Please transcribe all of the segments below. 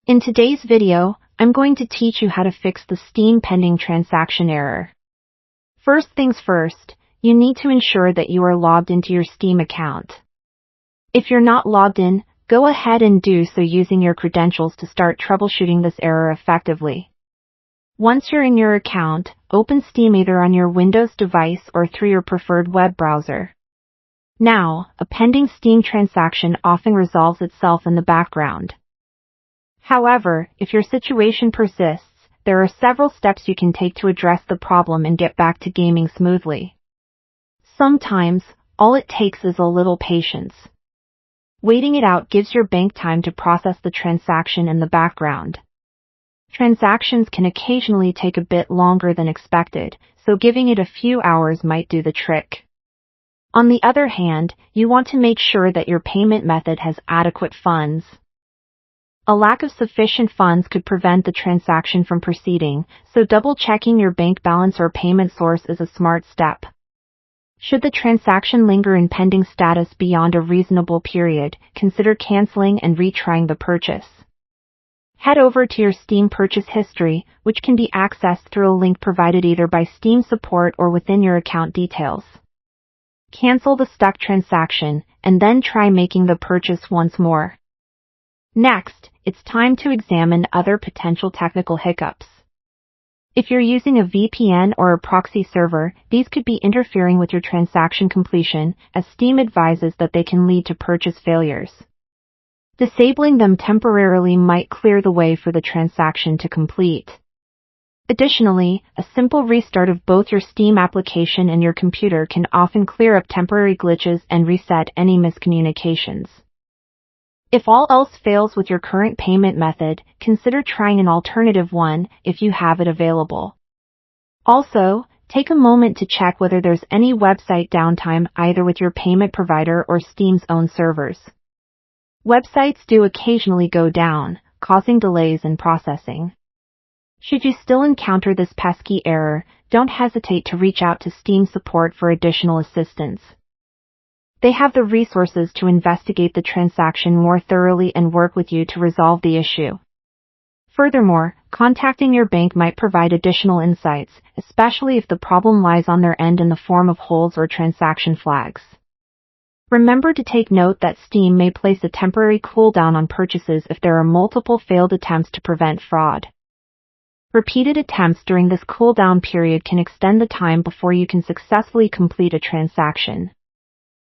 In today's video, I'm going to teach you how to fix the Steam pending transaction error. First things first, you need to ensure that you are logged into your Steam account. If you're not logged in, go ahead and do so using your credentials to start troubleshooting this error effectively. Once you're in your account, open Steam either on your Windows device or through your preferred web browser. Now, a pending Steam transaction often resolves itself in the background. However, if your situation persists, there are several steps you can take to address the problem and get back to gaming smoothly. Sometimes, all it takes is a little patience. Waiting it out gives your bank time to process the transaction in the background. Transactions can occasionally take a bit longer than expected, so giving it a few hours might do the trick. On the other hand, you want to make sure that your payment method has adequate funds. A lack of sufficient funds could prevent the transaction from proceeding, so double-checking your bank balance or payment source is a smart step. Should the transaction linger in pending status beyond a reasonable period, consider canceling and retrying the purchase. Head over to your Steam purchase history, which can be accessed through a link provided either by Steam support or within your account details. Cancel the stuck transaction, and then try making the purchase once more. Next, it's time to examine other potential technical hiccups. If you're using a VPN or a proxy server, these could be interfering with your transaction completion, as Steam advises that they can lead to purchase failures. Disabling them temporarily might clear the way for the transaction to complete. Additionally, a simple restart of both your Steam application and your computer can often clear up temporary glitches and reset any miscommunications. If all else fails with your current payment method, consider trying an alternative one if you have it available. Also, take a moment to check whether there's any website downtime either with your payment provider or Steam's own servers. Websites do occasionally go down, causing delays in processing. Should you still encounter this pesky error, don't hesitate to reach out to Steam support for additional assistance. They have the resources to investigate the transaction more thoroughly and work with you to resolve the issue. Furthermore, contacting your bank might provide additional insights, especially if the problem lies on their end in the form of holds or transaction flags. Remember to take note that Steam may place a temporary cooldown on purchases if there are multiple failed attempts to prevent fraud. Repeated attempts during this cooldown period can extend the time before you can successfully complete a transaction.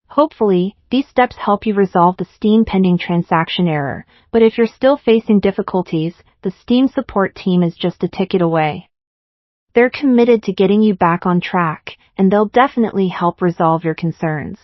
Hopefully, these steps help you resolve the Steam pending transaction error, but if you're still facing difficulties, the Steam support team is just a ticket away. They're committed to getting you back on track, and they'll definitely help resolve your concerns.